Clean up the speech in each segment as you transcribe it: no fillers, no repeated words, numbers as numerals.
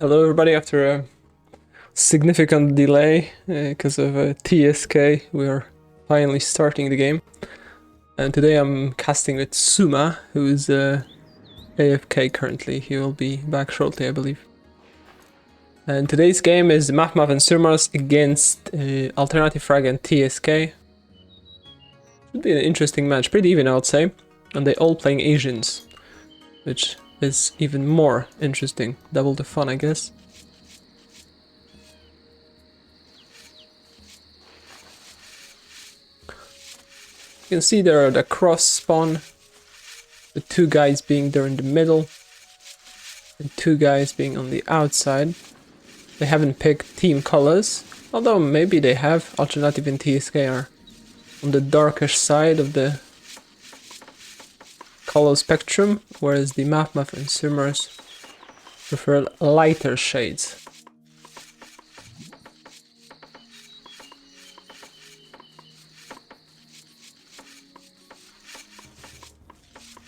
Hello everybody, after a significant delay because of TSK, we are finally starting the game. And today I'm casting with Suma, who is AFK currently. He will be back shortly, I believe. And today's game is mavmav and SirMars against Alternativfrage and TSK. Should be an interesting match, pretty even I would say. And they all playing Asians, which is even more interesting. Double the fun, I guess. You can see there are the cross spawn, the two guys being there in the middle, and two guys being on the outside. They haven't picked team colors, although maybe they have. Alternative and TSK are on the darkish side of the color spectrum, whereas the mavmav and SirMars prefer lighter shades.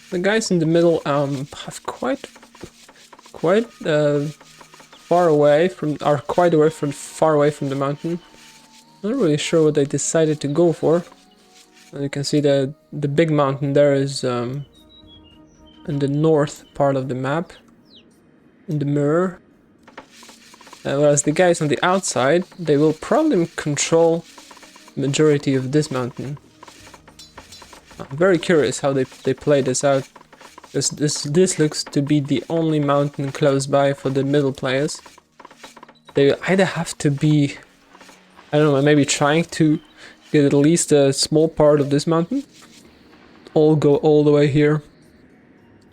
The guys in the middle have quite far away from far away from the mountain. Not really sure what they decided to go for. And you can see that the big mountain there is in the north part of the map, in the mirror. Whereas the guys on the outside, they will probably control the majority of this mountain. I'm very curious how they play this out. This looks to be the only mountain close by for the middle players. They either have to be, I don't know, maybe trying to get at least a small part of this mountain, or go all the way here.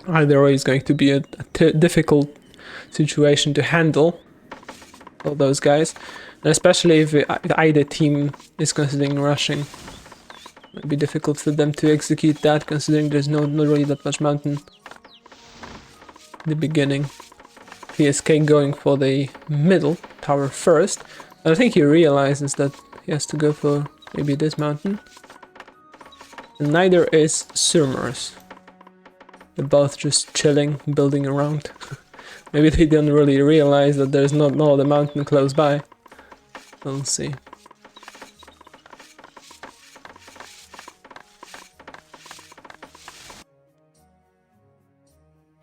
Either way is going to be a difficult situation to handle, all those guys, and especially if either team is considering rushing. It'd be difficult for them to execute that, considering there's not really that much mountain in the beginning. TSK going for the middle tower first, and I think he realizes that he has to go for maybe this mountain. And neither is SirMars. They're both just chilling, building around. Maybe they didn't really realize that there's not no other mountain close by. We'll see.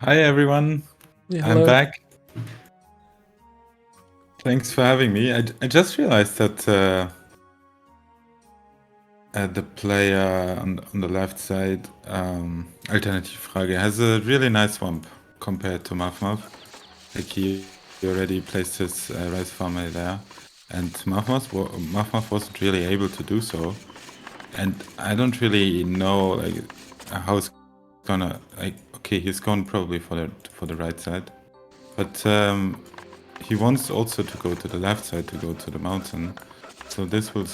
Hi everyone, Yeah, I'm back. Thanks for having me. I just realized that the player on the left side, Alternativfrage, has a really nice swamp compared to mavmav. Like he already placed his rice farmer there, and mavmav wasn't really able to do so. And I don't really know like how it's gonna like. Okay, he's gone probably for the right side, but he wants also to go to the left side to go to the mountain, so this will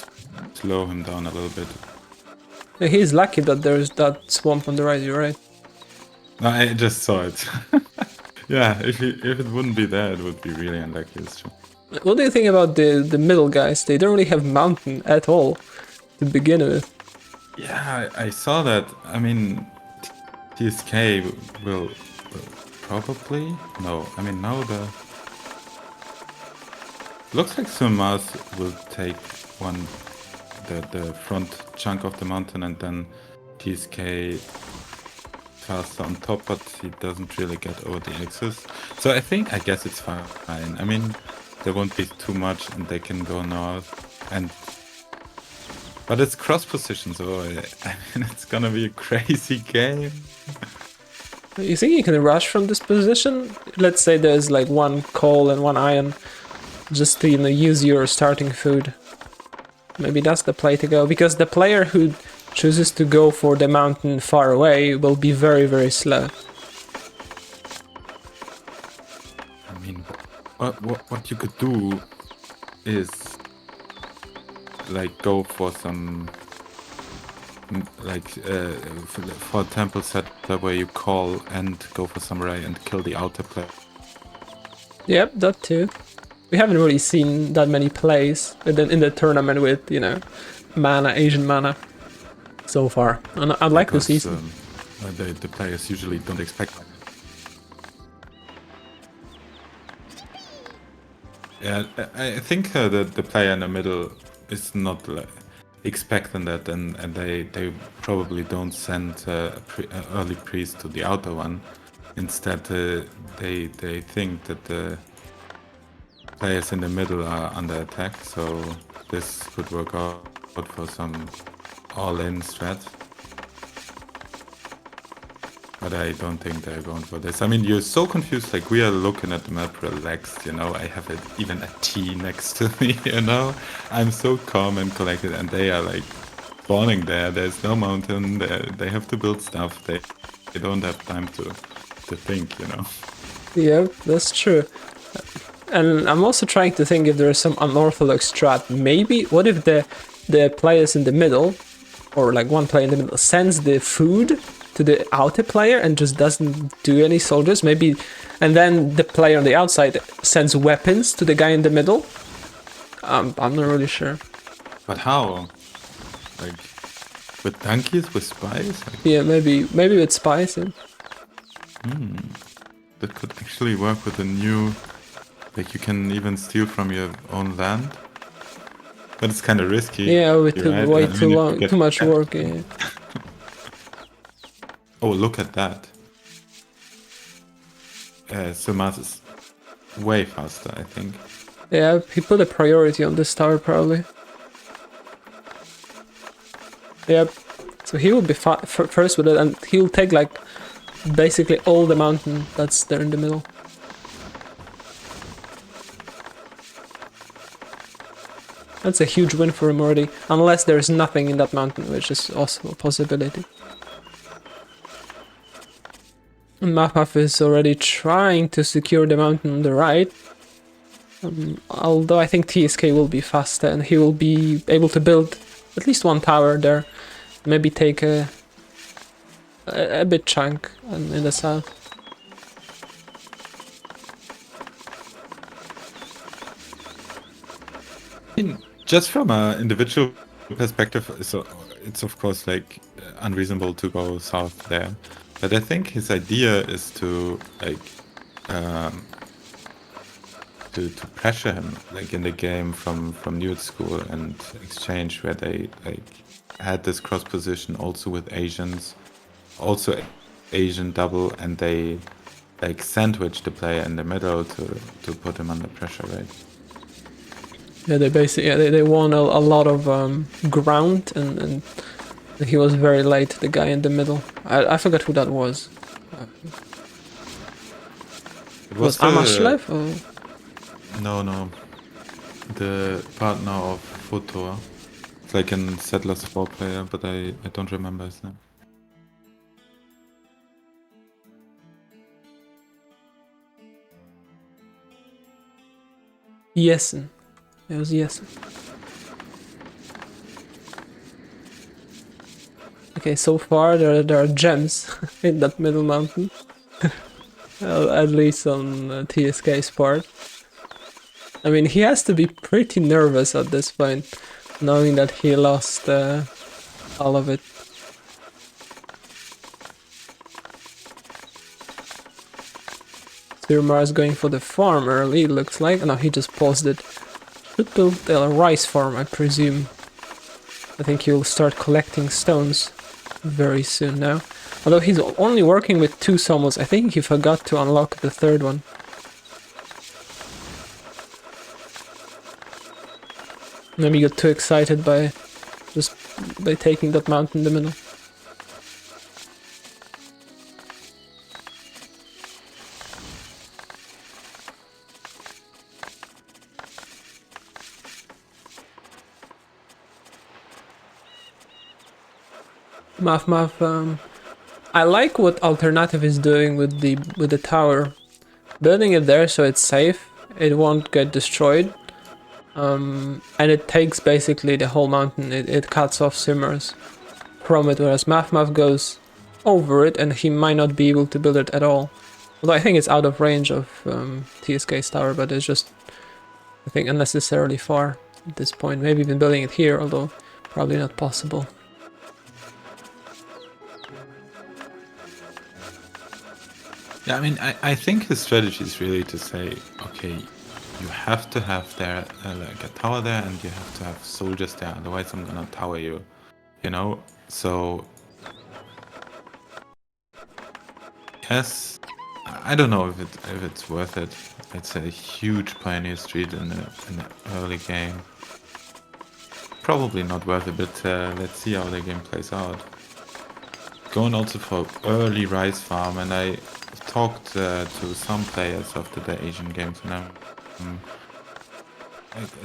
slow him down a little bit. he's lucky that there's that swamp on the right. You're right. No, I just saw it. Yeah, if it wouldn't be there, it would be really unlucky. It's true. What do you think about the middle guys? They don't really have mountain at all to begin with. Yeah, I saw that. I mean, TSK will probably no. I mean now looks like SirMars will take the front chunk of the mountain, and then TSK faster on top, but he doesn't really get over the axis. So I guess it's fine. I mean, there won't be too much, and they can go north. But it's cross position, so I mean, it's gonna be a crazy game. You think you can rush from this position? Let's say there's like one coal and one iron, just to use your starting food. Maybe that's the play to go, because the player who chooses to go for the mountain far away will be very, very slow. I mean, what you could do is like go for some like for a temple setup where you call and go for samurai and kill the outer player. Yep, that too. We haven't really seen that many plays in the tournament with, mana, Asian mana, so far. And I'd like to see some. The players usually don't expect that. Yeah, I think the player in the middle is not expecting that, and they probably don't send early priest to the outer one. Instead, they think that the players in the middle are under attack, so this could work out for some all-in strat. But I don't think they're going for this. I mean, you're so confused. Like, we are looking at the map relaxed, you know. I have even a T next to me, you know. I'm so calm and collected, and they are like spawning there. There's no mountain. They have to build stuff. They don't have time to think, you know. Yeah, that's true. And I'm also trying to think if there is some unorthodox strat. Maybe, what if the players in the middle, or like one player in the middle, sends the food to the outer player and just doesn't do any soldiers? Maybe, and then the player on the outside sends weapons to the guy in the middle? I'm not really sure. But how? Like, with donkeys, with spies? Like, Yeah, maybe with spies. Yeah. that could actually work with a new... Like, you can even steal from your own land. But it's kind of risky, Yeah, right? way I too mean, if you long, get too much captured. work. Yeah. Oh, look at that. SirMars is way faster, I think. Yeah, he put a priority on this tower probably. Yep. So he will be first with it, and he'll take like basically all the mountain that's there in the middle. That's a huge win for him already, unless there's nothing in that mountain, which is also a possibility. And mavmav is already trying to secure the mountain on the right. Although I think TSK will be faster, and he will be able to build at least one tower there. Maybe take a big chunk in the south. Just from an individual perspective, so it's of course like unreasonable to go south there. But I think his idea is to like to pressure him like in the game from New School and Exchange, where they like had this cross position also with Asians, also Asian double, and they like sandwich the player in the middle to put him under pressure, right? Yeah, they basically they won a lot of ground, and he was very late. The guy in the middle, I forgot who that was. It Was was the Amashlev? Or... no, the partner of Futor. It's like a Settlers 4 player, but I don't remember his name. Jessen. It was Jessen. Okay, so far there are gems in that middle mountain. At least on TSK's part. I mean, he has to be pretty nervous at this point, knowing that he lost all of it. SirMars going for the farm early, looks like. No, he just paused it. Should build a rice farm, I presume. I think he'll start collecting stones very soon now. Although he's only working with 2 sawmills, I think he forgot to unlock the 3rd one. Maybe got too excited by taking that mountain in the middle. mavmav, I like what Alternative is doing with the tower. Building it there so it's safe, it won't get destroyed. And it takes basically the whole mountain, it cuts off SirMars from it, whereas mavmav goes over it and he might not be able to build it at all. Although I think it's out of range of TSK's tower, but it's just, I think, unnecessarily far at this point. Maybe even building it here, although probably not possible. Yeah, I mean, I think his strategy is really to say, okay, you have to have there like a tower there, and you have to have soldiers there. Otherwise, I'm gonna tower you. You know. So yes, I don't know if it's worth it. It's a huge pioneer street in the early game. Probably not worth it, but let's see how the game plays out. Going also for early rice farm, and I talked to some players after the Asian games, and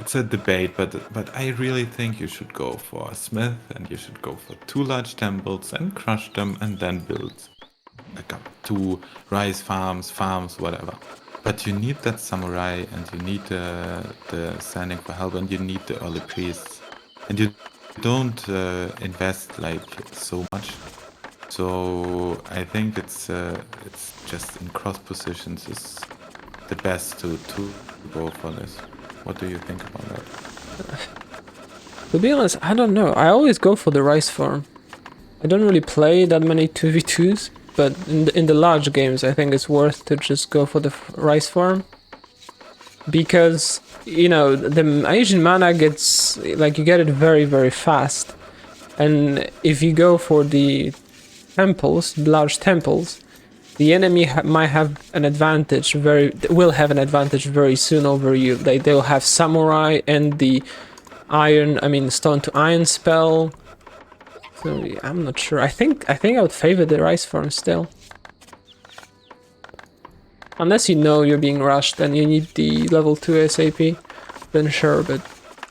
it's a debate, but I really think you should go for a smith, and you should go for 2 large temples and crush them, and then build like up 2 rice farms, whatever. But you need that samurai, and you need the standing for help, and you need the early priests, and you don't invest like so much. So I think it's just in cross positions is the best to go for this. What do you think about that? To be honest, I don't know. I always go for the rice farm. I don't really play that many 2v2s, but in the large games, I think it's worth to just go for the rice farm. Because, you know, the Asian mana gets, like, you get it very, very fast. And if you go for the temples, large temples, the enemy might have an advantage will have an advantage very soon over you. They'll have samurai and the stone to iron spell. So yeah, I'm not sure. I think I would favor the rice farm still. Unless you know you're being rushed and you need the level 2 ASAP, then sure, but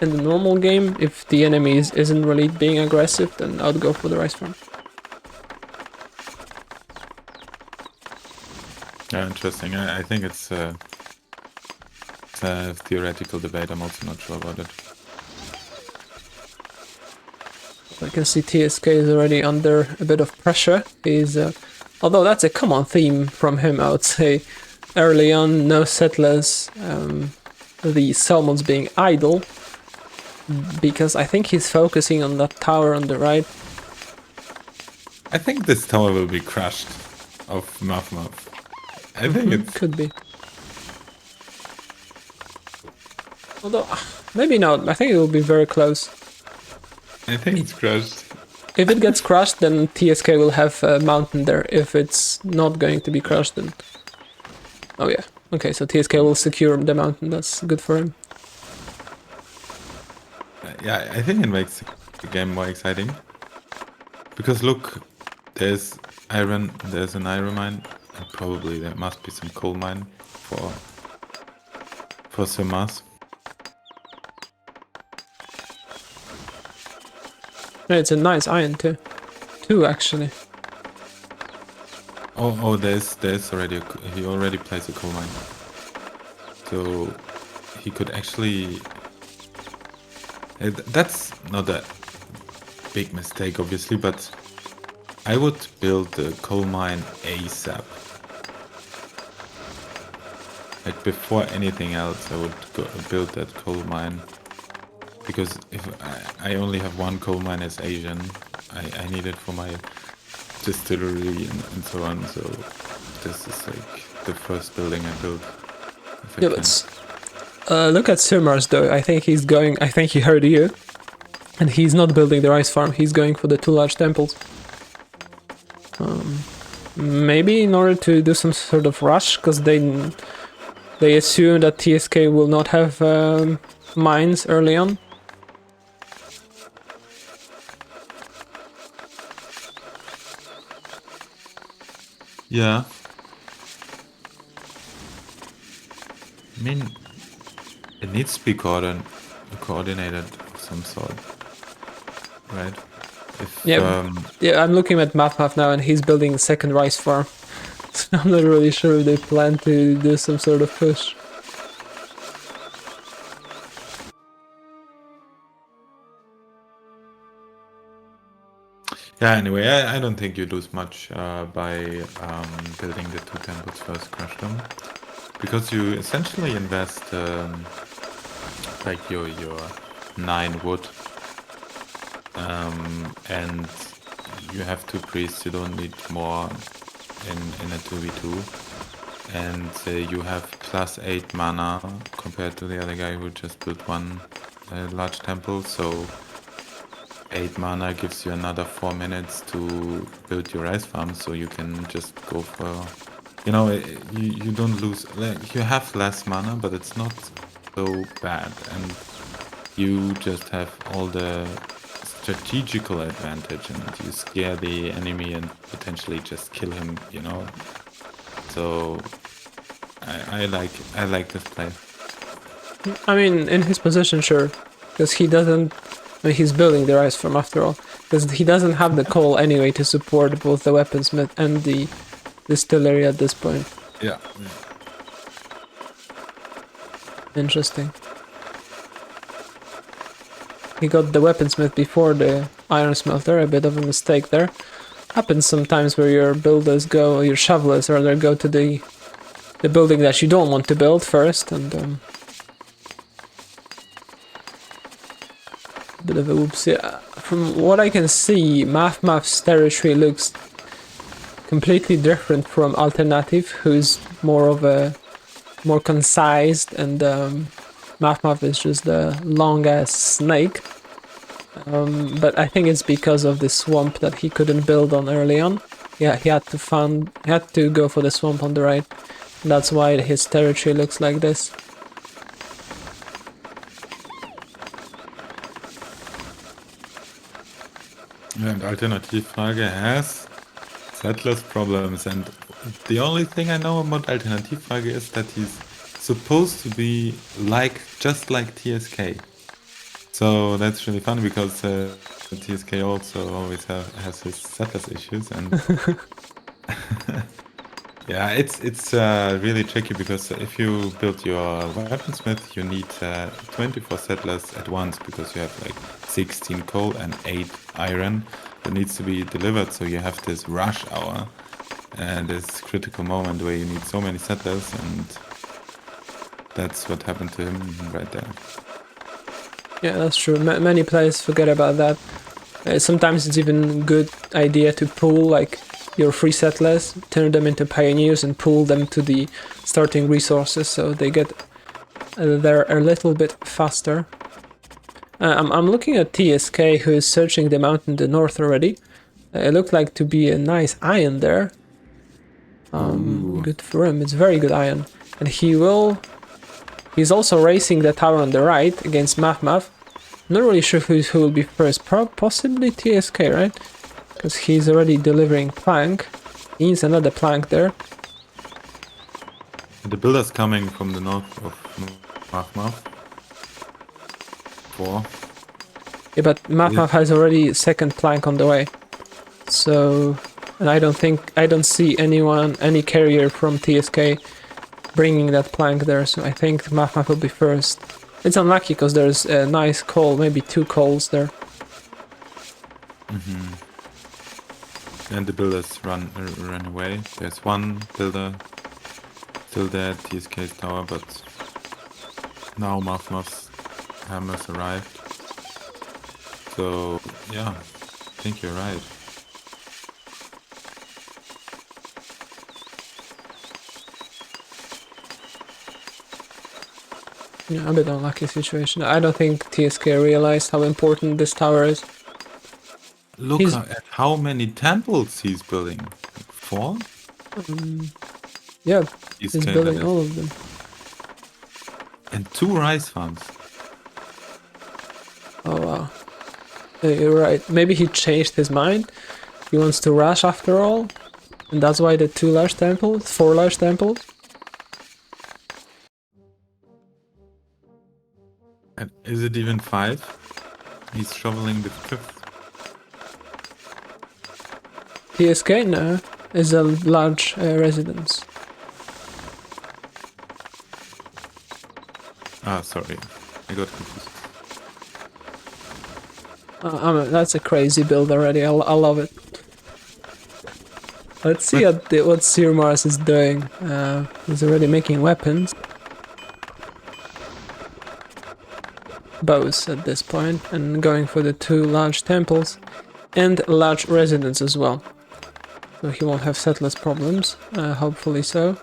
in the normal game, if the enemy isn't really being aggressive, then I would go for the rice farm. Yeah, interesting. I think it's a theoretical debate. I'm also not sure about it. I can see TSK is already under a bit of pressure. He's, although that's a common theme from him, I would say. Early on, no settlers, the salmons being idle, because I think he's focusing on that tower on the right. I think this tower will be crushed of mavmav. I think it could be. Although, maybe not. I think it will be very close. I think it's crushed. If it gets crushed, then TSK will have a mountain there. If it's not going to be crushed, then... Oh yeah. Okay, so TSK will secure the mountain. That's good for him. Yeah, I think it makes the game more exciting. Because look, there's iron, there's an iron mine, and probably there must be some coal mine for SirMars. Yeah, it's a nice iron too. 2 actually. Oh, there's already he already plays a coal mine, so he could actually. That's not a big mistake, obviously, but I would build the coal mine ASAP. Like before anything else, I would build that coal mine. Because if I only have 1 coal mine as Asian, I need it for my distillery and so on. So this is like the first building I built. Yeah, but look at SirMars though. I think he heard you. And he's not building the rice farm, he's going for the 2 large temples. Maybe in order to do some sort of rush, because they assume that TSK will not have mines early on. Yeah. I mean, it needs to be coordinated of some sort, right? Yeah, I'm looking at mavmav now, and he's building a second rice farm. So I'm not really sure if they plan to do some sort of push. Yeah, anyway, I don't think you lose much by building the 2 temples first, crush them. Because you essentially invest like your 9 wood. And you have 2 priests, you don't need more in a 2v2. and you have +8 mana compared to the other guy who just built one large temple. So 8 mana gives you another 4 minutes to build your rice farm, so you can just go for, you know, you don't lose, like, you have less mana, but it's not so bad, and you just have all the strategical advantage, and you scare the enemy and potentially just kill him, you know. So I like this play. I mean, in his position, sure, because he doesn't. I mean, he's building the rice farm after all, because he doesn't have the coal anyway to support both the weaponsmith and the distillery at this point. Yeah. Interesting. He got the weaponsmith before the iron smelter, a bit of a mistake there. Happens sometimes where your builders go, or your shovelers rather, go to the building that you don't want to build first, and bit of a whoopsie. From what I can see, mavmav's territory looks completely different from Alternative, who's more of a more concise, and mavmav is just a long ass snake. But I think it's because of the swamp that he couldn't build on early on. Yeah, he had to go for the swamp on the right. And that's why his territory looks like this. And Alternativfrage has settlers problems, and the only thing I know about Alternativfrage is that he's supposed to be just like TSK. So that's really fun, because TSK also always has his settlers issues, and yeah, it's really tricky, because if you build your weaponsmith, you need 24 settlers at once, because you have like 16 coal and 8 iron that needs to be delivered. So you have this rush hour and this critical moment where you need so many settlers, and that's what happened to him right there. Yeah, that's true. Many players forget about that. Sometimes it's even a good idea to pool like your free settlers, turn them into pioneers, and pool them to the starting resources, so they get there a little bit faster. I'm looking at TSK, who is searching the mountain to the north already. It looked like to be a nice iron there. Good for him. It's very good iron, and he's also racing the tower on the right against mavmav. Not really sure who will be first. Possibly TSK, right? Because he's already delivering plank. He needs another plank there. The builder's coming from the north of mavmav. 4. Yeah, but mavmav has already second plank on the way. So, and I don't see any carrier from TSK bringing that plank there. So I think mavmav will be first. It's unlucky because there's a nice coal, maybe 2 coals there. And the builders run away. There's one builder still there at TSK's tower, but now mavmav's hammers arrived. So yeah, I think you're right. Yeah, a bit unlucky situation. I don't think TSK realized how important this tower is. Look at how many temples he's building. 4? Yeah, he's building all of them. And 2 rice farms. Oh wow. You're right. Maybe he changed his mind. He wants to rush after all. And that's why the 4 large temples. And is it even 5? He's shoveling the 5th. TSK now is a large residence. Ah, sorry. I got confused. That's a crazy build already. I love it. Let's see what SirMars is doing. He's already making weapons. Bows at this point, and going for the 2 large temples and a large residence as well. So he won't have settlers problems, hopefully so.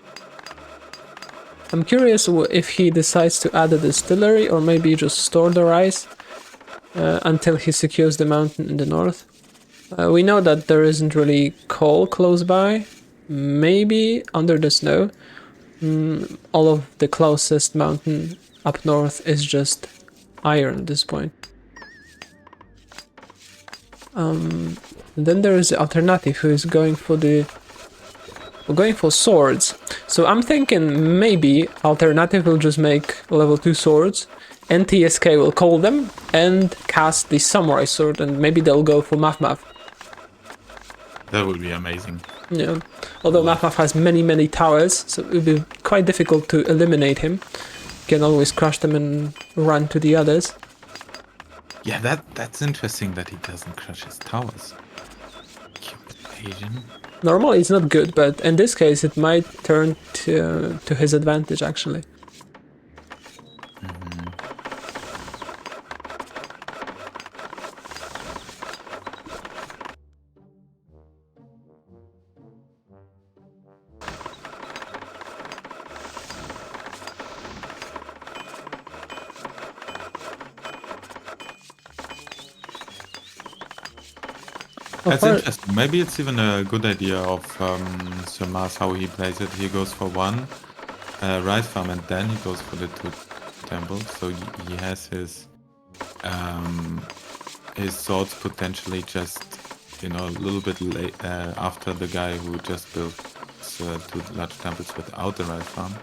I'm curious if he decides to add a distillery or maybe just store the rice until he secures the mountain in the north. We know that there isn't really coal close by, maybe under the snow. All of the closest mountain up north is just iron at this point. Then there is the alternative who is going for swords. So I'm thinking maybe alternative will just make level 2 swords and TSK will call them and cast the samurai sword, and maybe they'll go for mavmav. That would be amazing. Yeah, although mavmav has many towers, so it would be quite difficult to eliminate him. You can always crush them and run to the others. Yeah, that's interesting that he doesn't crush his towers. Cupid Asian. Normally it's not good, but in this case it might turn to his advantage actually. That's interesting. Maybe it's even a good idea of SirMars how he plays it. He goes for one rice farm and then he goes for the 2 temples. So he has his swords potentially just, you know, a little bit late after the guy who just built 2 large temples without the rice farm,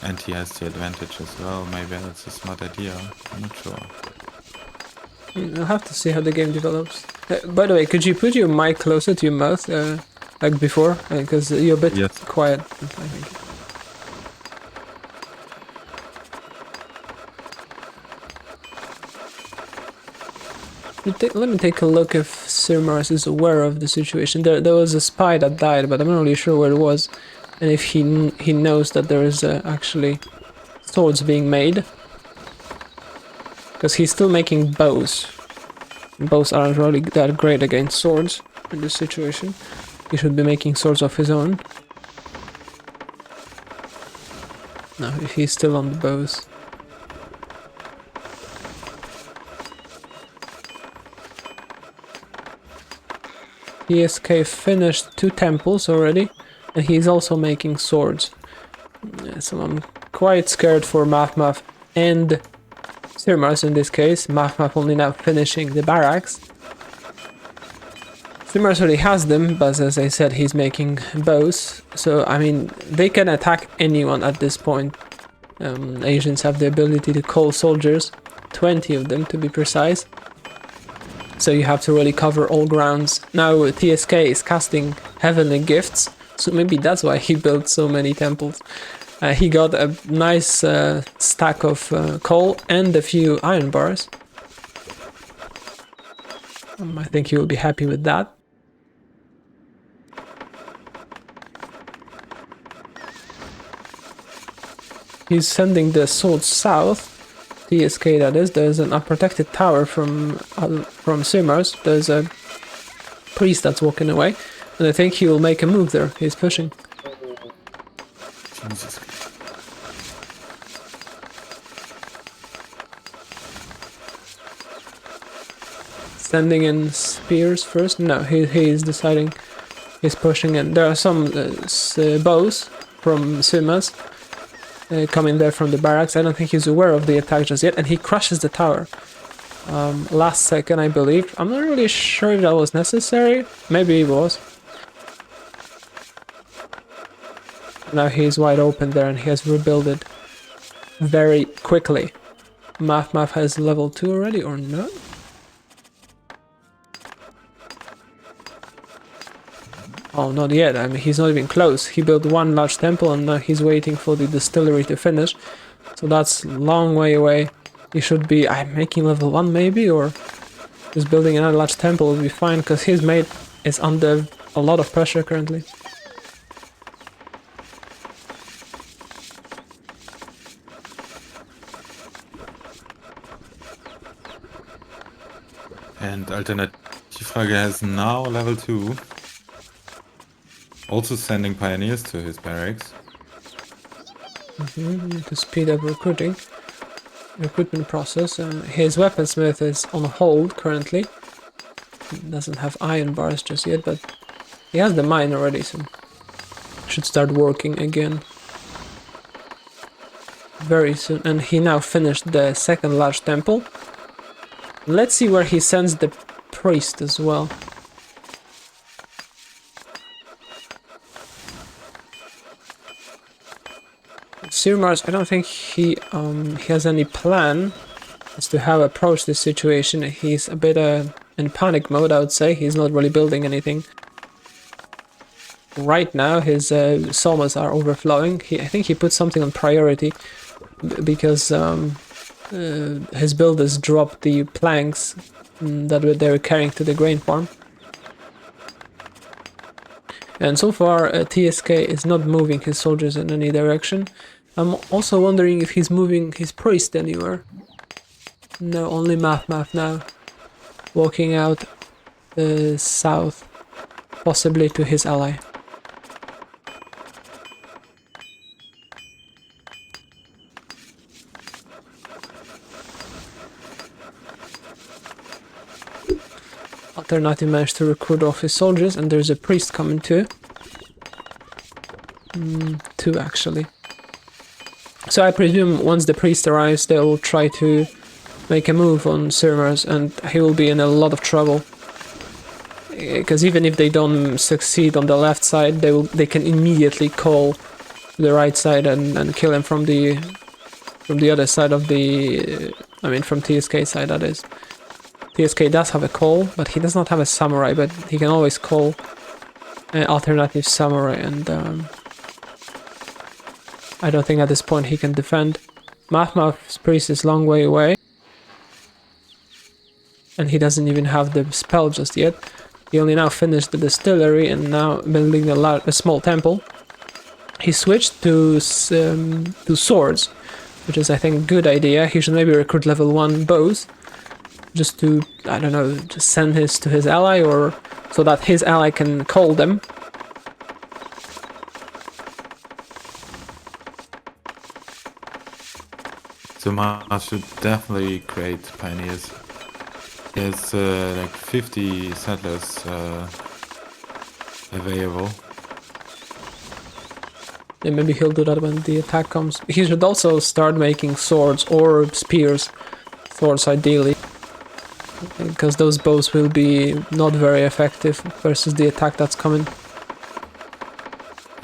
and he has the advantage as well. Maybe that's a smart idea. I'm not sure. I'll have to see how the game develops. By the way, could you put your mic closer to your mouth, like before? Because you're a bit quiet, I think. Let me take a look if SirMars is aware of the situation. There was a spy that died, but I'm not really sure where it was. And if he knows that there is actually swords being made. Because he's still making bows. Bows aren't really that great against swords in this situation. He should be making swords of his own. No, he's still on the bows. TSK finished 2 temples already, and he's also making swords. Yeah, so I'm quite scared for mavmav and SirMars in this case. mavmav only now finishing the barracks. SirMars already has them, but as I said, he's making bows. So, I mean, they can attack anyone at this point. Asians have the ability to call soldiers, 20 of them to be precise. So you have to really cover all grounds. Now TSK is casting heavenly gifts, so maybe that's why he built so many temples. He got a nice stack of coal and a few iron bars. I think he will be happy with that. He's sending the swords south. TSK that is. There's an unprotected tower from SirMars. There's a priest that's walking away, and I think he will make a move there. He's pushing. Jesus. Sending in spears first? No, he is deciding. He's pushing in. There are some bows from SirMars coming there from the barracks. I don't think he's aware of the attack just yet, and he crushes the tower. Last second, I believe. I'm not really sure if that was necessary. Maybe it was. Now he's wide open there, and he has rebuilt it very quickly. mavmav has level 2 already, or not? Oh, not yet. I mean, he's not even close. He built 1 large temple, and now he's waiting for the distillery to finish. So that's a long way away. He should be making level 1 maybe, or just building another large temple will be fine, because his mate is under a lot of pressure currently. And Alternativfrage has now level 2. Also sending pioneers to his barracks. To speed up recruitment process. His weaponsmith is on hold currently. He doesn't have iron bars just yet, but he has the mine already, so should start working again very soon. And he now finished the second large temple. Let's see where he sends the priest as well. SirMars, I don't think he has any plan as to how to approach this situation. He's a bit in panic mode, I would say. He's not really building anything. Right now, his sawmills are overflowing. I think he put something on priority because his builders dropped the planks that they were carrying to the grain farm. And so far, TSK is not moving his soldiers in any direction. I'm also wondering if he's moving his priest anywhere. No, only mavmav now. Walking out south, possibly to his ally. Alternative managed to recruit off his soldiers, and there's a priest coming too. Two actually. So I presume once the priest arrives, they will try to make a move on SirMars, and he will be in a lot of trouble. Because even if they don't succeed on the left side, they can immediately call the right side and kill him from the other side of the, I mean from TSK side, that is. TSK does have a call, but he does not have a samurai, but he can always call an alternative samurai, and I don't think at this point he can defend. mavmav's priest is long way away, and he doesn't even have the spell just yet. He only now finished the distillery and now building a small temple. He switched to swords, which is I think a good idea. He should maybe recruit level 1 bows, just to, I don't know, just send his to his ally, or so that his ally can call them. SirMars should definitely create pioneers. There's like 50 settlers available. Yeah, maybe he'll do that when the attack comes. He should also start making swords or spears. Swords ideally. Because those bows will be not very effective versus the attack that's coming.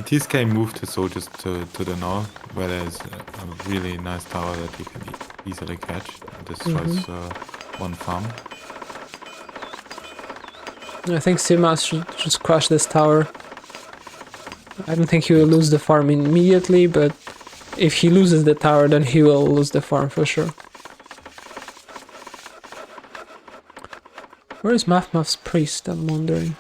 TSK moved his soldiers to the north, where there's a really nice tower that he can easily catch. This destroys one farm. I think SirMars should just crush this tower. I don't think he will lose the farm immediately, but if he loses the tower, then he will lose the farm for sure. Where is mavmav's priest, I'm wondering?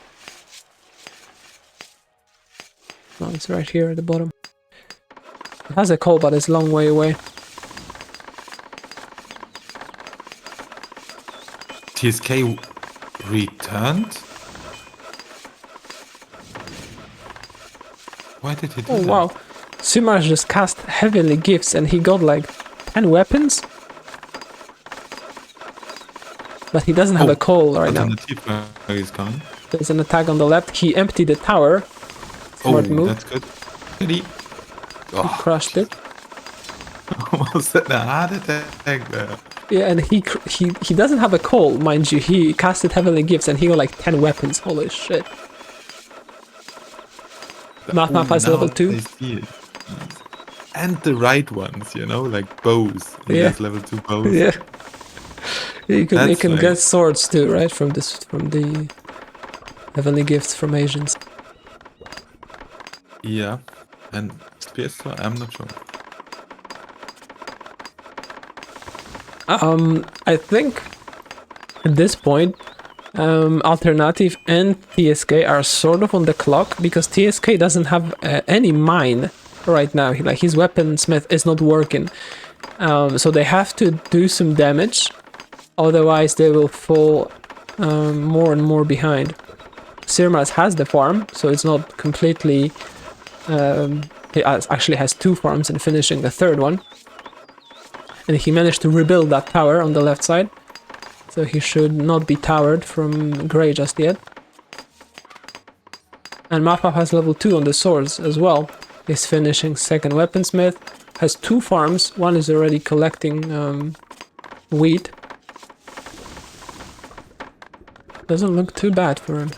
No, it's right here at the bottom. It has a call, but it's a long way away. TSK returned? Why did he do that? Oh wow, SirMars just cast heavenly gifts and he got like 10 weapons? But he doesn't have a call right now. He's gone. There's an attack on the left. He emptied the tower. Smart move. That's good. Did he? He crushed it. Almost had a heart attack there. Yeah, and he doesn't have a call, mind you. He casted heavenly gifts and he got like 10 weapons. Holy shit. mavmav has level 2. I see it. And the right ones, you know, like bows. He has level 2 bows. Yeah. You can get swords too, right? From the heavenly gifts from Asians. Yeah, and spears, I'm not sure. I think at this point, Alternative and TSK are sort of on the clock because TSK doesn't have any mine right now. His weaponsmith is not working, so they have to do some damage. Otherwise, they will fall more and more behind. SirMars has the farm, so it's not completely He actually has 2 farms and finishing the 3rd one. And he managed to rebuild that tower on the left side. So he should not be towered from Grey just yet. And mavmav has level 2 on the swords as well. He's finishing 2nd weaponsmith. Has 2 farms. One is already collecting wheat. Doesn't look too bad for him.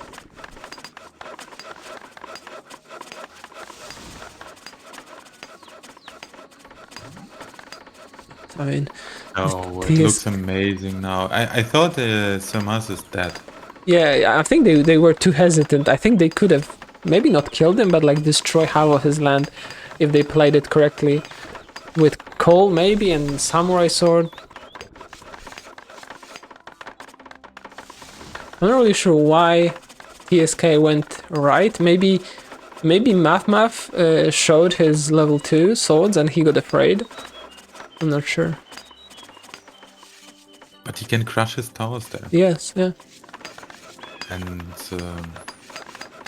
I mean... Oh, it looks amazing now. I thought SirMars is dead. Yeah, I think they were too hesitant. I think they could have maybe not killed him, but like destroy half of his land if they played it correctly. With coal maybe and samurai sword. I'm not really sure why TSK went right. Maybe mavmav showed his level 2 swords and he got afraid. I'm not sure. But he can crush his towers there. Yes, yeah. And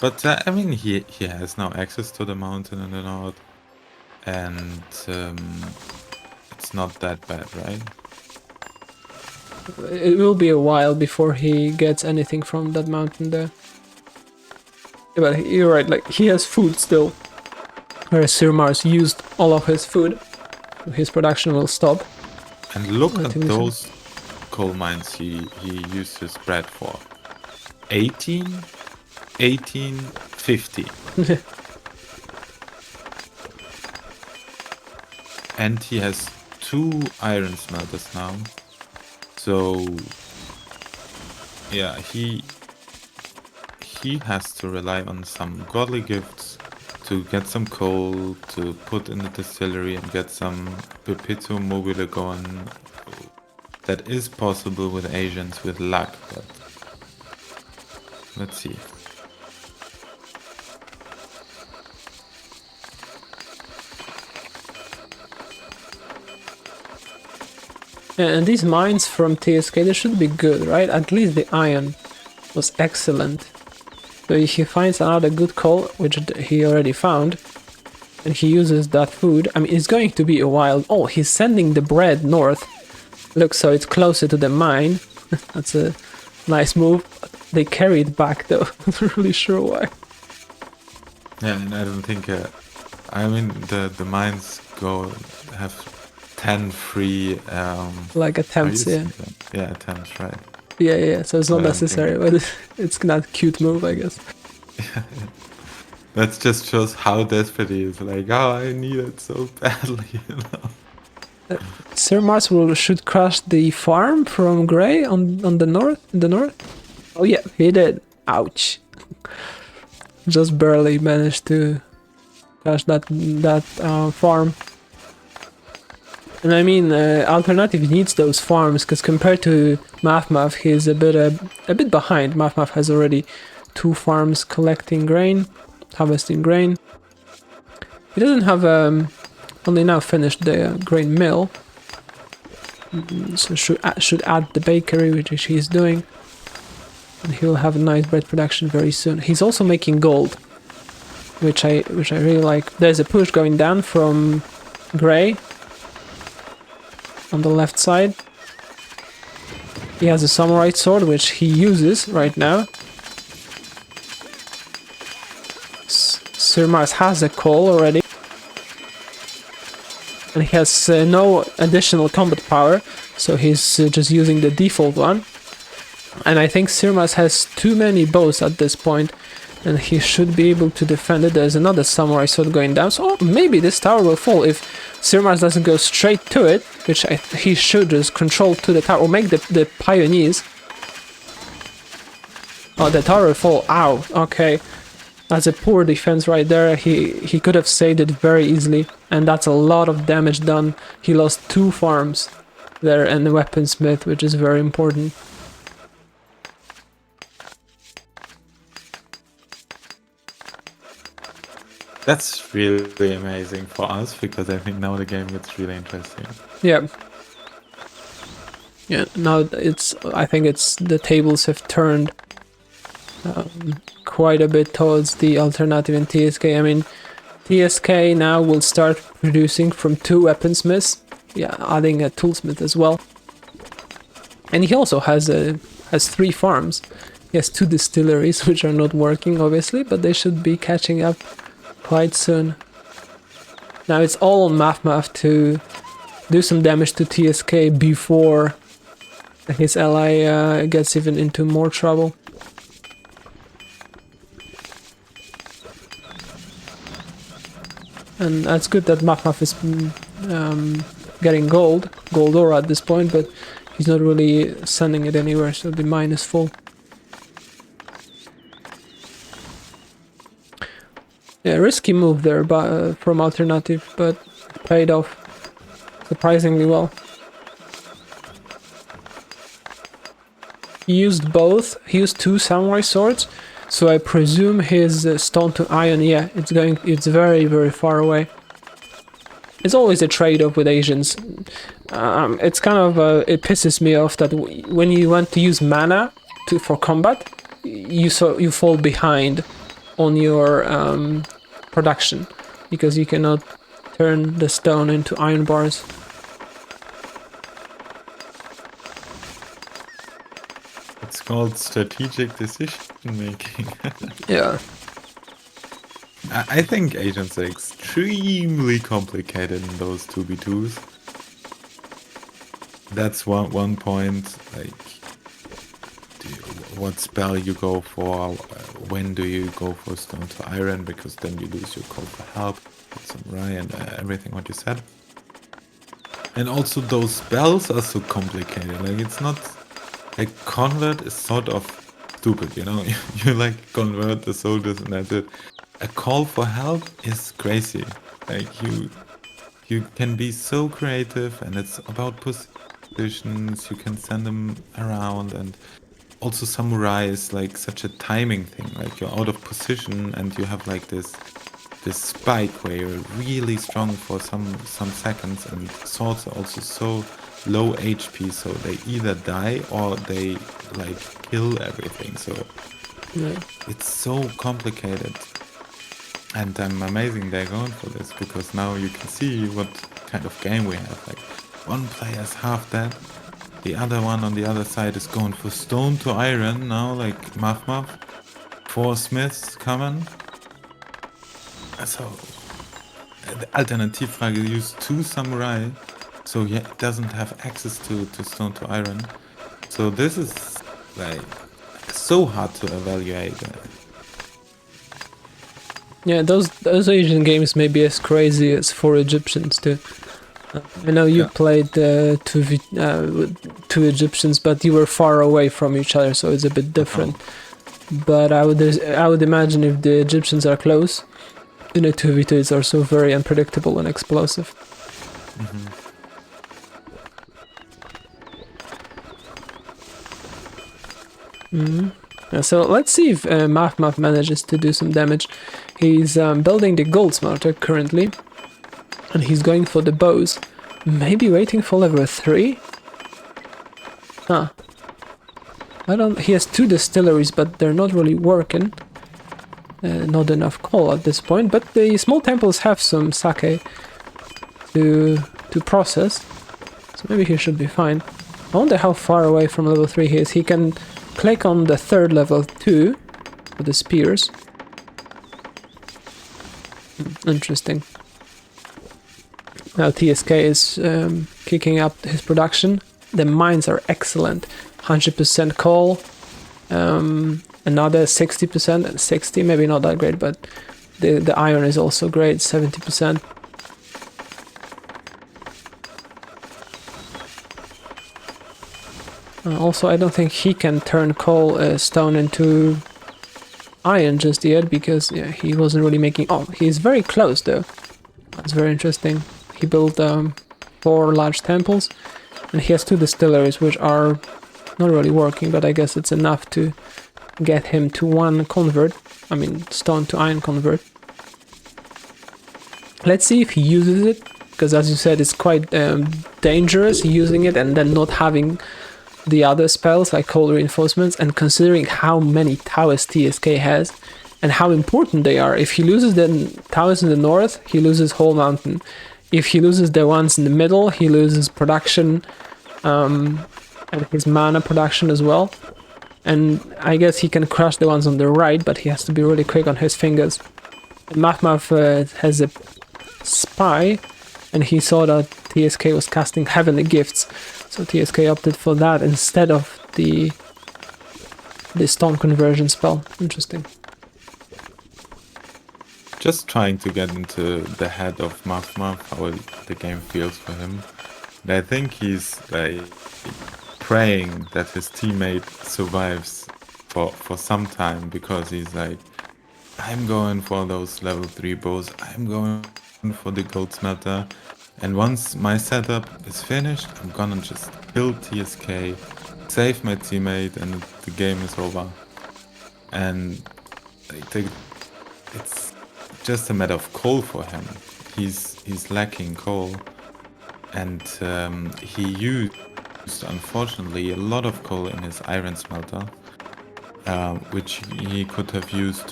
but I mean, he has now access to the mountain in the north, and it's not that bad, right? It will be a while before he gets anything from that mountain there. Yeah, but you're right, like he has food still. Whereas SirMars used all of his food. His production will stop. And look at those coal mines he used his bread for. 18, 18, 50. And he has 2 iron smelters now. So yeah, he has to rely on some godly gifts to get some coal to put in the distillery and get some perpetuum mobile going. That is possible with Asians with luck, but let's see. And these mines from TSK, they should be good, right? At least the iron was excellent. So if he finds another good coal, which he already found, and he uses that food, I mean, it's going to be a while. Oh, he's sending the bread north. Look, so it's closer to the mine. That's a nice move. They carry it back, though. I'm not really sure why. Yeah, and I don't think... I mean, the mines have 10 free... like attempts, yeah. Yeah, attempts, right. Yeah, so it's not necessary, but it's not a cute move, I guess. Yeah. That just shows how desperate he is. Like, oh, I need it so badly, you know. SirMars should crush the farm from Grey on the north. Oh yeah, he did. Ouch! Just barely managed to crush that farm. And I mean, Alternative needs those farms because compared to mavmav, he's a bit behind. mavmav has already 2 farms collecting grain, harvesting grain. He doesn't have only now finished the grain mill, so should add the bakery, which he's doing, and he will have a nice bread production very soon. He's also making gold, which I really like. There's a push going down from Grey on the left side. He has a samurai sword, which he uses right now. SirMars has a coal already. And he has no additional combat power, so he's just using the default one. And I think SirMars has too many bows at this point, and he should be able to defend it. There's another samurai sword going down, so maybe this tower will fall if SirMars doesn't go straight to it, which he should just control to the tower, or make the pioneers. Oh, the tower will fall. Ow, okay. That's a poor defense right there. He could have saved it very easily, and that's a lot of damage done. He lost 2 farms there and the weaponsmith, which is very important. That's really amazing for us, because I think now the game gets really interesting. Yeah. Yeah, now I think the tables have turned quite a bit towards the Alternative and TSK. I mean, TSK now will start producing from 2 weaponsmiths, yeah, adding a toolsmith as well. And he also has 3 farms. He has 2 distilleries, which are not working, obviously, but they should be catching up quite soon. Now it's all on mavmav to do some damage to TSK before his ally gets even into more trouble. And that's good that mavmav is getting gold ore at this point, but he's not really sending it anywhere, so the mine is full. Yeah, risky move there from Alternative, but paid off surprisingly well. He used both. He used 2 samurai swords, so I presume his stone to iron, yeah, it's very, very far away. It's always a trade-off with Asians. It's kind of it pisses me off that when you want to use mana for combat, you fall behind on your production because you cannot turn the stone into iron bars. It's called strategic decision making. Yeah. I think agents are extremely complicated in those 2v2s. That's one point, like what spell you go for, when do you go for stone to iron, because then you lose your call for help, samurai and everything what you said. And also those spells are so complicated, like it's not, like convert is sort of stupid, you know, you like convert the soldiers and that's it. A call for help is crazy, like you can be so creative and it's about positions, you can send them around, and also samurai is like such a timing thing, like you're out of position and you have like this spike where you're really strong for some seconds, and swords are also so low HP, so they either die or they like kill everything, so Yeah. it's so complicated. And I'm amazing they're going for this, because now you can see what kind of game we have. Like, one player is half dead, the other one on the other side is going for stone to iron now, like mavmav. 4 smiths coming. So, the Alternativfrage used 2 samurai, so he doesn't have access to stone to iron. So this is like so hard to evaluate. Yeah, those Asian games may be as crazy as for Egyptians too. I know you played two Egyptians, but you were far away from each other, so it's a bit different. But I would imagine if the Egyptians are close, in a 2v2 it's also very unpredictable and explosive. So let's see if mavmav manages to do some damage. He's building the gold smelter currently, and he's going for the bows. Maybe waiting for level 3? Huh. He has 2 distilleries, but they're not really working. Not enough coal at this point, but the small temples have some sake to process, so maybe he should be fine. I wonder how far away from level 3 he is. He can click on the 3rd level 2 with the spears. Interesting. Now TSK is kicking up his production. The mines are excellent. 100% coal, another 60% and 60, maybe not that great, but the iron is also great, 70%. Also, I don't think he can turn coal stone into iron just yet, because he wasn't really making... Oh, he's very close though. That's very interesting. He built 4 large temples, and he has 2 distilleries, which are not really working, but I guess it's enough to get him to 1 convert. I mean, stone to iron convert. Let's see if he uses it, because as you said, it's quite dangerous using it and then not having the other spells like cold reinforcements, and considering how many towers TSK has, and how important they are. If he loses the towers in the north, he loses whole mountain. If he loses the ones in the middle, he loses production, and his mana production as well. And I guess he can crush the ones on the right, but he has to be really quick on his fingers. And mavmav has a spy, and he saw that TSK was casting Heavenly Gifts, so TSK opted for that instead of the stone conversion spell. Interesting. Just trying to get into the head of mavmav, how the game feels for him. And I think he's like praying that his teammate survives for some time, because he's like, I'm going for those level 3 bows, I'm going for the gold smelter, and once my setup is finished, I'm gonna just kill TSK, save my teammate, and the game is over. And it's just a matter of coal for him. He's lacking coal, and he used, unfortunately, a lot of coal in his iron smelter, which he could have used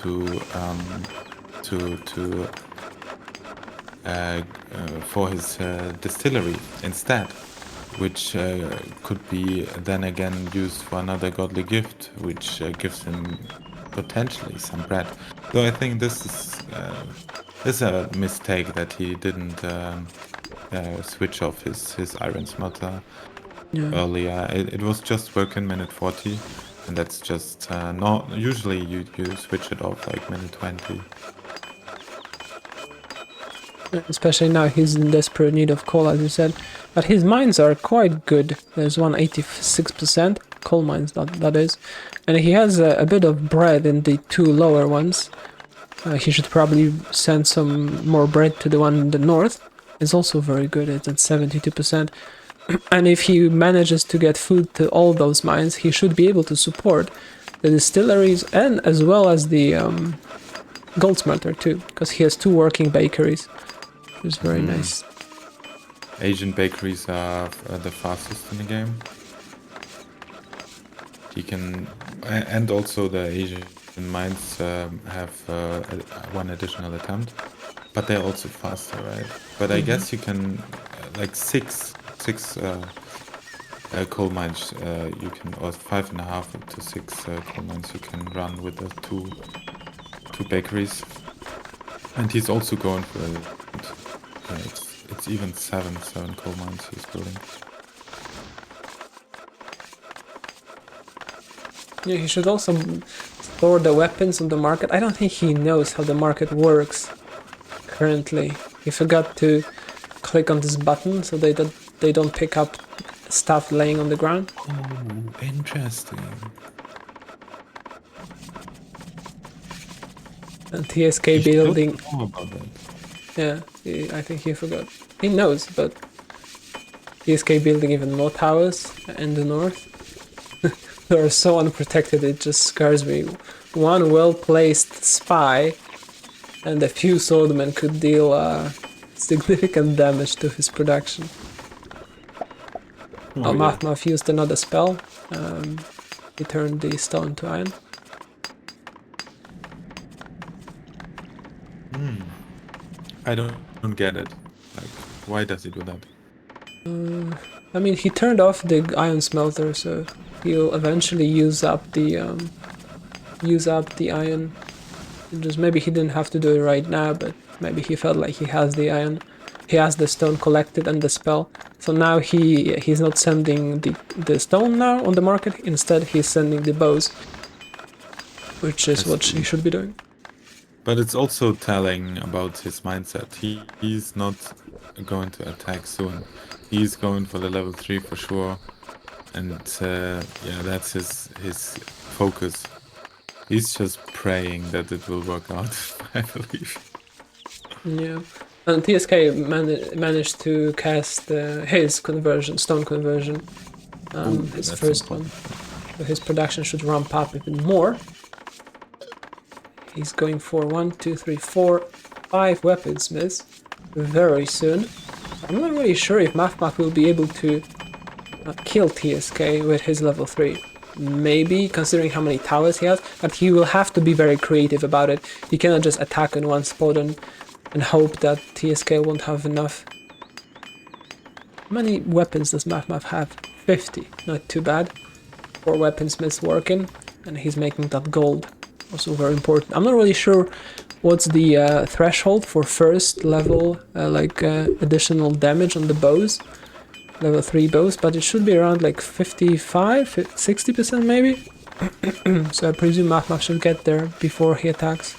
for his distillery instead, which could be then again used for another godly gift, which gives him potentially some bread. So I think this is a mistake that he didn't switch off his iron smelter earlier. It was just working minute 40, and that's just not usually you switch it off like minute 20. Especially now he's in desperate need of coal, as you said. But his mines are quite good. There's 186%, coal mines that is. And he has a bit of bread in the 2 lower ones. He should probably send some more bread to the one in the north. It's also very good, it's at 72%. And if he manages to get food to all those mines, he should be able to support the distilleries and as well as the gold smelter too, because he has 2 working bakeries. It's very nice. Asian bakeries are the fastest in the game. He can, and also the Asian mines have 1 additional attempt, but they're also faster, right? But I guess you can like six coal mines. You can, or 5.5 up to 6 coal mines you can run with the two bakeries, and he's also going for it. It's even 7 coal mines he's building. Yeah, he should also store the weapons on the market. I don't think he knows how the market works currently. He forgot to click on this button so they don't pick up stuff laying on the ground. Oh, interesting. And TSK He building. should know about that. Yeah, I think he forgot. He knows, but TSK building even more towers in the north. They are so unprotected, it just scares me. 1 well-placed spy and a few swordmen could deal significant damage to his production. Oh, yeah. mavmav used another spell. He turned the stone to iron. I don't get it. Like, why does he do that? I mean, he turned off the iron smelter, so he'll eventually use up the iron. Just maybe he didn't have to do it right now, but maybe he felt like he has the iron. He has the stone collected and the spell. So now he's not sending the stone now on the market. Instead, he's sending the bows, which is what he should be doing. But it's also telling about his mindset. He's not going to attack soon. He's going for the level 3 for sure. And yeah, that's his focus. He's just praying that it will work out, I believe. Yeah. And TSK managed to cast his conversion, stone conversion, his first important. one. So his production should ramp up even more. He's going for 1, 2, 3, 4, 5 weaponsmiths very soon. I'm not really sure if mavmav will be able to kill TSK with his level 3. maybe, considering how many towers he has, but he will have to be very creative about it. He cannot just attack in one spot and hope that TSK won't have enough. How many weapons does mavmav have? 50, not too bad. 4 weaponsmiths working, and he's making that gold. Also very important. I'm not really sure what's the threshold for first level additional damage on the bows. Level 3 bows, but it should be around like 55, 60% maybe. So I presume mavmav should get there before he attacks.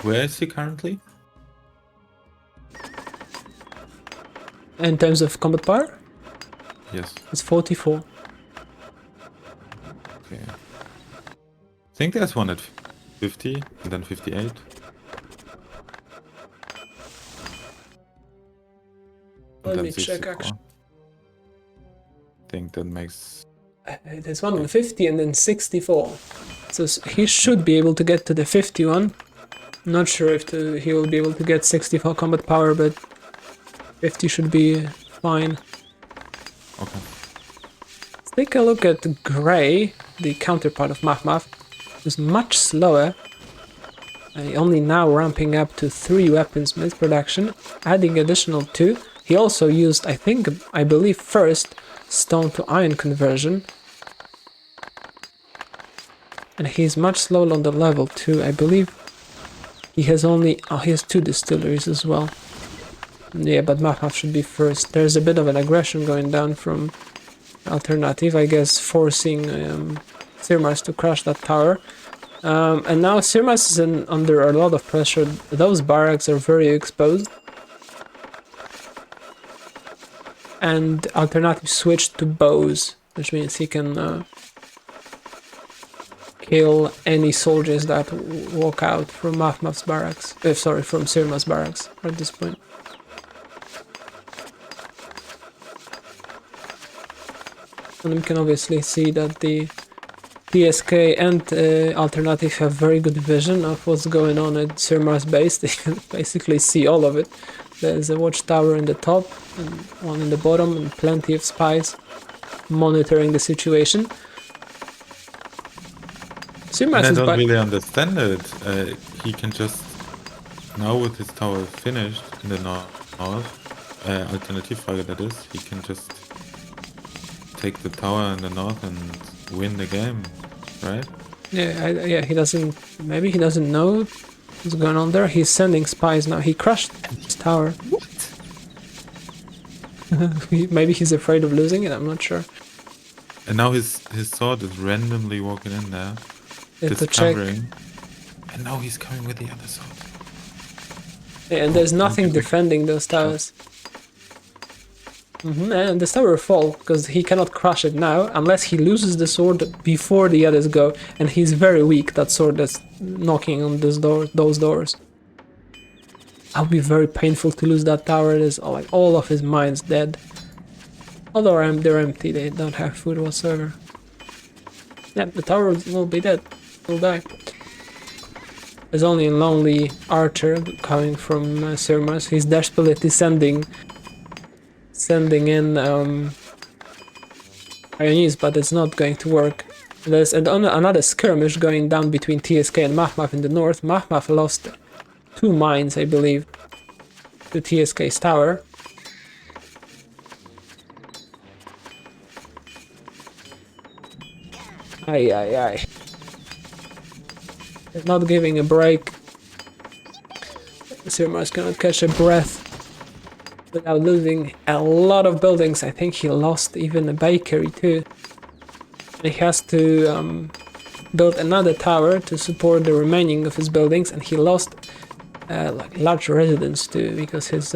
Where is he currently? In terms of combat power? Yes. It's 44. Okay. I think there's one at 50 and then 58. Let And me then check 64. actually. I think that makes... There's one on 50 and then 64. So he should be able to get to the 51. Not sure if he will be able to get 64 combat power, but 50 should be fine. Okay. Let's take a look at Grey, the counterpart of mavmav. Who's much slower. Only now ramping up to 3 weaponsmith production, adding additional 2. He also used, I believe first, stone to iron conversion. And he's much slower on the level 2, I believe. He has he has 2 distilleries as well. Yeah, but mavmav should be first. There's a bit of an aggression going down from Alternative, I guess, forcing SirMars to crash that tower. And now SirMars is under a lot of pressure. Those barracks are very exposed. And Alternative switched to bows, which means he can kill any soldiers that walk out from mavmav's barracks. From SirMars' barracks at this point. And we can obviously see that the TSK and Alternative have very good vision of what's going on at SirMars base. They can basically see all of it. There's a watchtower in the top and one in the bottom, and plenty of spies monitoring the situation. SirMars I is don't really understand it. He can just, now with his tower finished in the north, Alternativfrage that is, he can just take the tower in the north and win the game, right? Yeah, he doesn't. Maybe he doesn't know what's going on there. He's sending spies now. He crashed his tower. What? Maybe he's afraid of losing it. I'm not sure. And now his sword is randomly walking in there, discovering. And now he's coming with the other sword. Yeah, and there's nothing defending those towers. And the tower will fall, because he cannot crush it now, unless he loses the sword before the others go, and he's very weak, that sword that's knocking on those doors. That would be very painful to lose that tower. It is like all of his mines dead. Although they're empty, they don't have food whatsoever. Yeah, the tower will be dead, will die. There's only a lonely archer coming from SirMars. He's desperately sending in pioneers, but it's not going to work. There's another skirmish going down between TSK and mavmav in the north. mavmav lost 2 mines, I believe, to TSK's tower. Aye. They're not giving a break. SirMars cannot catch a breath without losing a lot of buildings. I think he lost even a bakery too. And he has to build another tower to support the remaining of his buildings, and he lost like large residence too, because his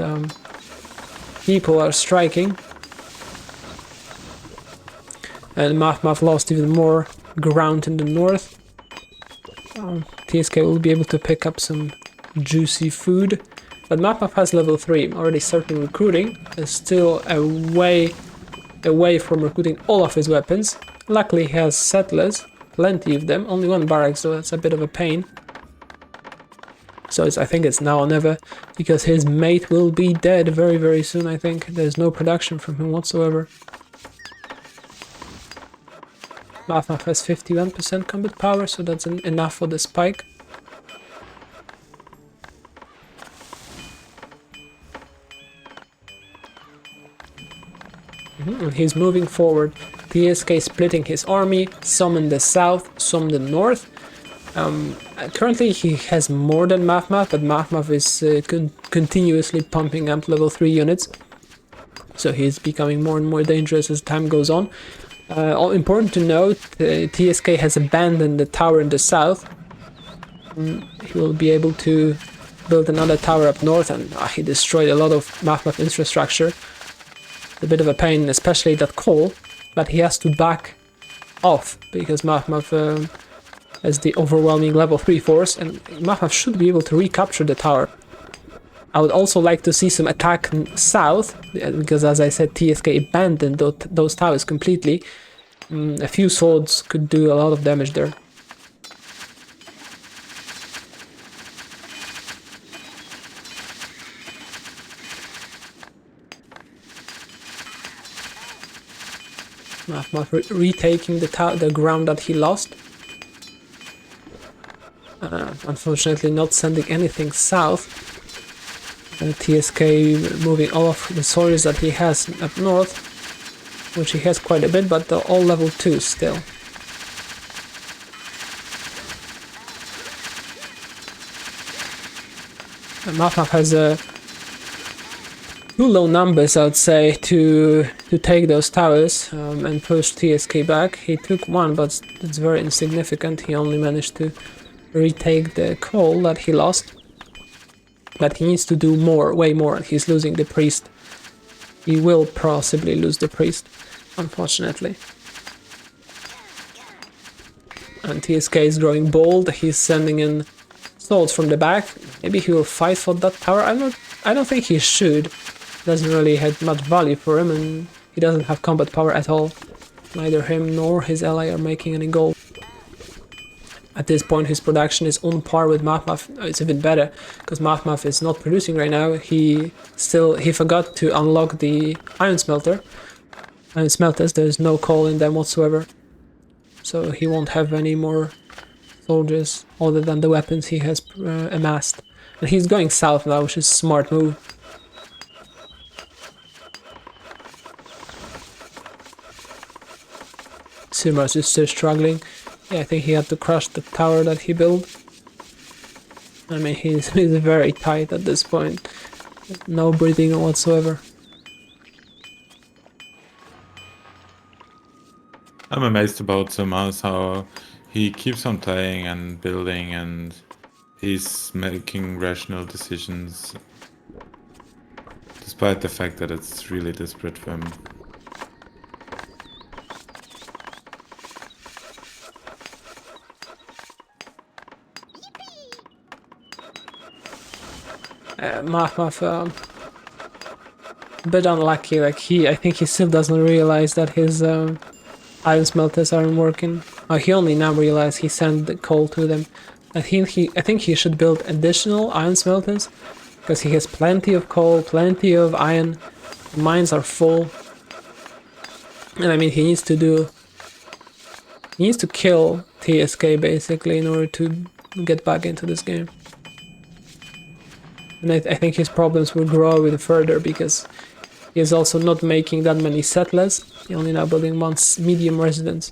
people are striking. And mavmav lost even more ground in the north. TSK will be able to pick up some juicy food. But mavmav has level 3, already starting recruiting. Is still a way away from recruiting all of his weapons. Luckily he has settlers, plenty of them. Only 1 barrack, so that's a bit of a pain. So I think it's now or never, because his mate will be dead very, very soon, I think. There's no production from him whatsoever. mavmav has 51% combat power, so that's enough for the spike. And he's moving forward. TSK splitting his army, some in the south, some in the north. Currently he has more than mavmav, but mavmav is continuously pumping up level 3 units. So he's becoming more and more dangerous as time goes on. Important to note, TSK has abandoned the tower in the south. He will be able to build another tower up north, and he destroyed a lot of mavmav infrastructure. A bit of a pain, especially that coal, but he has to back off because mavmav has the overwhelming level 3 force, and mavmav should be able to recapture the tower. I would also like to see some attack south, because as I said, TSK abandoned those towers completely. A few swords could do a lot of damage there. mavmav retaking the ground that he lost. Unfortunately not sending anything south. TSK moving all of the soldiers that he has up north, which he has quite a bit, but they're all level 2 still. mavmav has too low numbers, I would say, to take those towers and push TSK back. He took one, but it's very insignificant. He only managed to retake the coal that he lost. But he needs to do more, way more. He's losing the priest. He will possibly lose the priest, unfortunately. And TSK is growing bold. He's sending in swords from the back. Maybe he will fight for that tower. I don't think he should. Doesn't really have much value for him, and he doesn't have combat power at all. Neither him nor his ally are making any gold. At this point his production is on par with mavmav. It's even better, because mavmav is not producing right now. He forgot to unlock the iron smelters. There's no coal in them whatsoever. So he won't have any more soldiers other than the weapons he has amassed. And he's going south now, which is a smart move. SirMars is still struggling. Yeah, I think he had to crush the tower that he built. I mean, he's very tight at this point. No breathing whatsoever. I'm amazed about SirMars, how he keeps on playing and building, and he's making rational decisions despite the fact that it's really desperate for him. mavmav a bit unlucky. Like I think he still doesn't realize that his iron smelters aren't working. He only now realized he sent the coal to them. I think he should build additional iron smelters, because he has plenty of coal, plenty of iron. Mines are full, and I mean he needs to kill TSK basically in order to get back into this game. And I think his problems will grow even further, because he is also not making that many settlers. He's only now building one medium residence.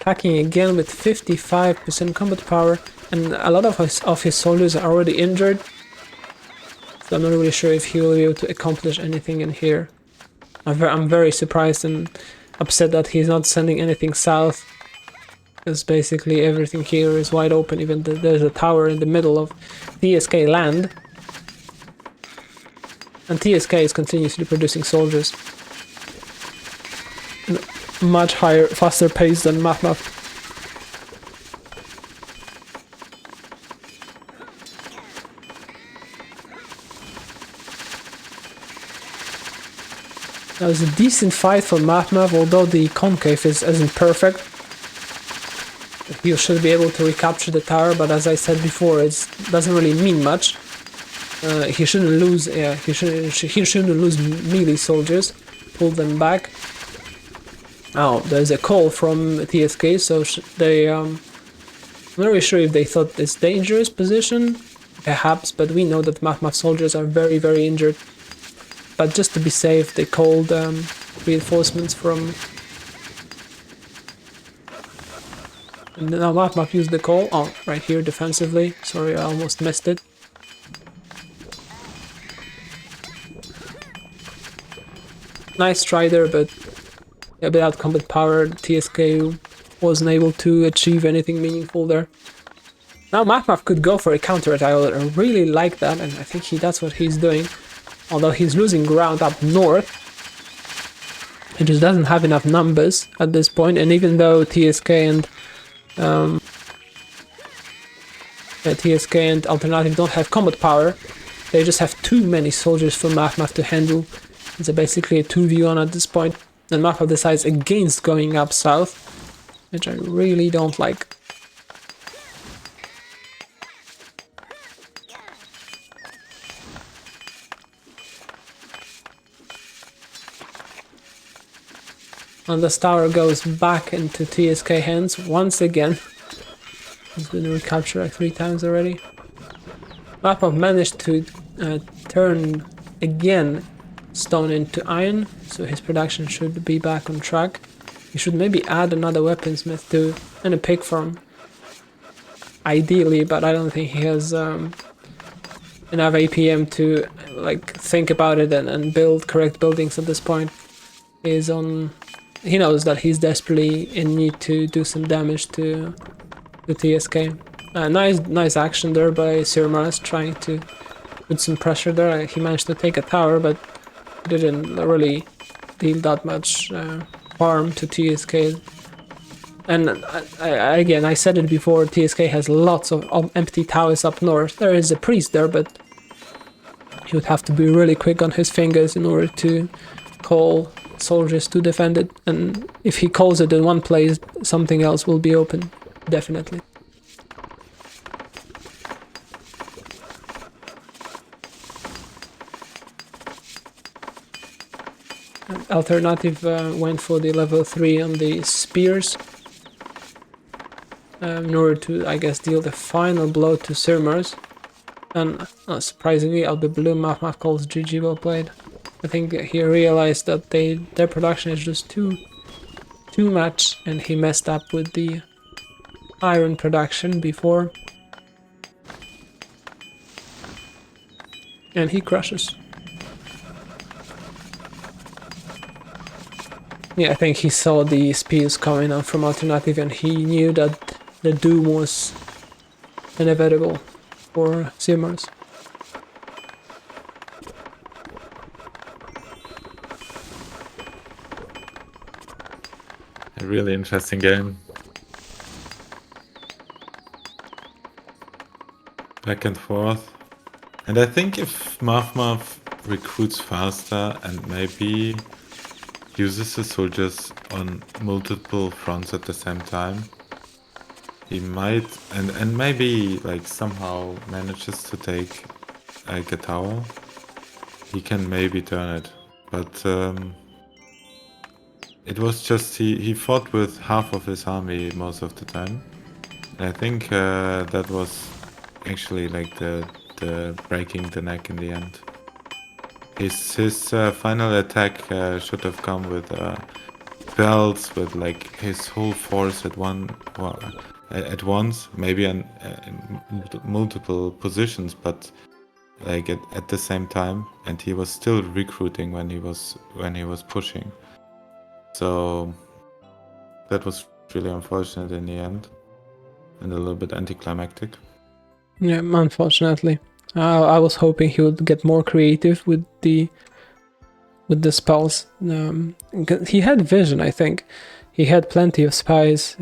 Attacking again with 55% combat power, and a lot of his soldiers are already injured. So I'm not really sure if he will be able to accomplish anything in here. I'm very surprised and upset that he's not sending anything south. Because basically everything here is wide open, even there's a tower in the middle of TSK land. And TSK is continuously producing soldiers. Much higher, faster pace than mavmav. That was a decent fight for mavmav, although the concave isn't perfect. you should be able to recapture the tower, but as I said before, it doesn't really mean much. He shouldn't lose. He shouldn't lose melee soldiers. Pull them back. Oh, there's a call from TSK, so they. I'm not really sure if they thought this dangerous position, perhaps, but we know that mavmav soldiers are very, very injured. But just to be safe, they called reinforcements from. And now mavmav used the call. Oh, right here defensively. Sorry, I almost missed it. Nice try there, but without combat power, TSK wasn't able to achieve anything meaningful there. Now mavmav could go for a counter-attack. I really like that, and I think that's what he's doing. Although he's losing ground up north, he just doesn't have enough numbers at this point. And even though TSK and Alternative don't have combat power, they just have too many soldiers for mavmav to handle. It's basically a 2v1 at this point, and mavmav decides against going up south, which I really don't like. And this tower goes back into TSK hands once again. He's been recaptured like 3 times already. mavmav managed to turn again stone into iron, so his production should be back on track. He should maybe add another weaponsmith too, and a pig farm. Ideally, but I don't think he has enough APM to like think about it and build correct buildings at this point. He knows that he's desperately in need to do some damage to the TSK. Nice action there by SirMars, trying to put some pressure there. He managed to take a tower, but didn't really deal that much harm to TSK. And again, I said it before, TSK has lots of empty towers up north. There is a priest there, but he would have to be really quick on his fingers in order to call soldiers to defend it. And if he calls it in one place, something else will be open, definitely. Alternative went for the level 3 on the spears in order to, I guess, deal the final blow to SirMars. And surprisingly, out the blue, mavmav calls GG, well played. I think he realized that their production is just too much, and he messed up with the iron production before. And he crushes. Yeah, I think he saw the spears coming out from Alternative, and he knew that the doom was inevitable for SirMars. A really interesting game. Back and forth. And I think if mavmav recruits faster and maybe uses the soldiers on multiple fronts at the same time, he might, and maybe like somehow manages to take like a tower, he can maybe turn it. But it was just he fought with half of his army most of the time. And I think that was actually like the breaking the neck in the end. His final attack should have come with Fearles, with like his whole force at once, maybe in multiple positions, but like at the same time, and he was still recruiting when he was pushing. So that was really unfortunate in the end, and a little bit anticlimactic. Yeah, unfortunately. I was hoping he would get more creative with the spells. He had vision, I think. He had plenty of spies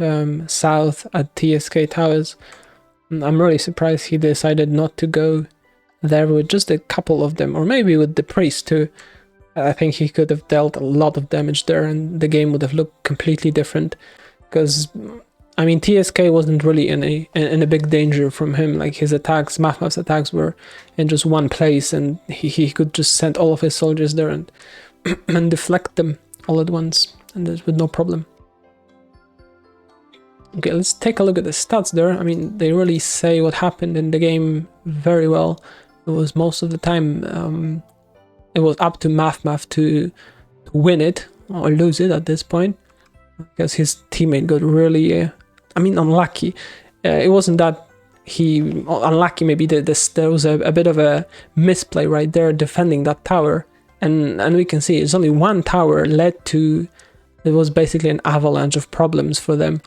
south at TSK Towers. I'm really surprised he decided not to go there with just a couple of them, or maybe with the priest too. I think he could have dealt a lot of damage there, and the game would have looked completely different. Because I mean, TSK wasn't really in a big danger from him. Like his attacks, mavmav's attacks were in just one place, and he could just send all of his soldiers there and and deflect them all at once, and with no problem. Okay, let's take a look at the stats there. I mean, they really say what happened in the game very well. It was most of the time, it was up to mavmav to win it or lose it at this point, because his teammate got really, unlucky. It wasn't that he unlucky, maybe there was a bit of a misplay right there defending that tower, and we can see it's only one tower led to, it was basically an avalanche of problems for them.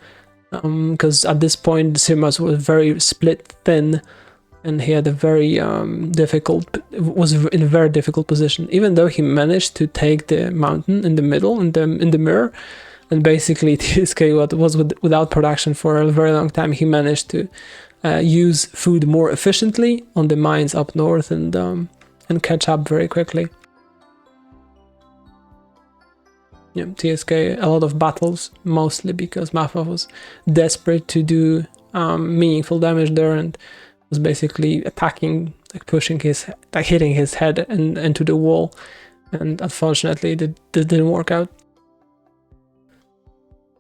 Because at this point SirMars was very split thin, and he had a very was in a very difficult position, even though he managed to take the mountain in the middle, in the mirror, and basically TSK was without production for a very long time. He managed to use food more efficiently on the mines up north and catch up very quickly. Yeah, TSK, a lot of battles, mostly because mavmav was desperate to do meaningful damage there, and was basically attacking, like pushing hitting his head into the wall, and unfortunately that didn't work out.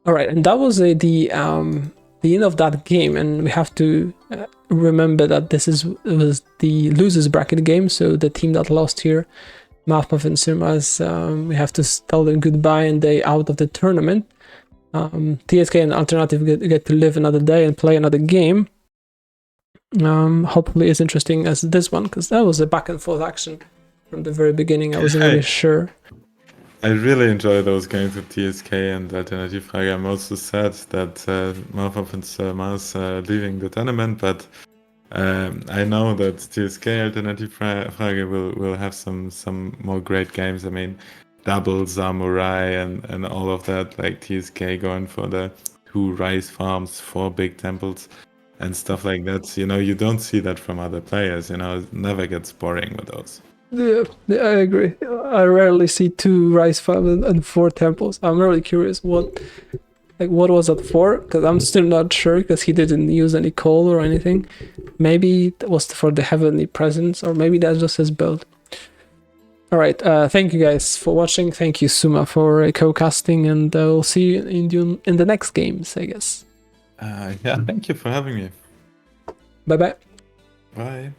All right, and that was the end of that game, and we have to remember that it was the losers bracket game, so the team that lost here, mavmav and SirMars, we have to tell them goodbye and they out of the tournament. TSK and Alternative get to live another day and play another game. Hopefully as interesting as this one, because that was a back and forth action from the very beginning. I wasn't really sure. I really enjoy those games with TSK and Alternativfrage. I'm also sad that mavmav and SirMars are leaving the tournament, but I know that TSK Alternativfrage will have some more great games. I mean, double samurai and all of that, like TSK going for the 2 rice farms, 4 big temples and stuff like that. You know, you don't see that from other players. You know, it never gets boring with those. Yeah, I agree. I rarely see 2 rice farms and 4 temples. I'm really curious what was that for? Because I'm still not sure, because he didn't use any coal or anything. Maybe that was for the heavenly presence, or maybe that's just his build. All right, thank you guys for watching. Thank you, Suma, for co-casting, and we'll see you in the next games, I guess. Yeah, thank you for having me. Bye-bye. Bye.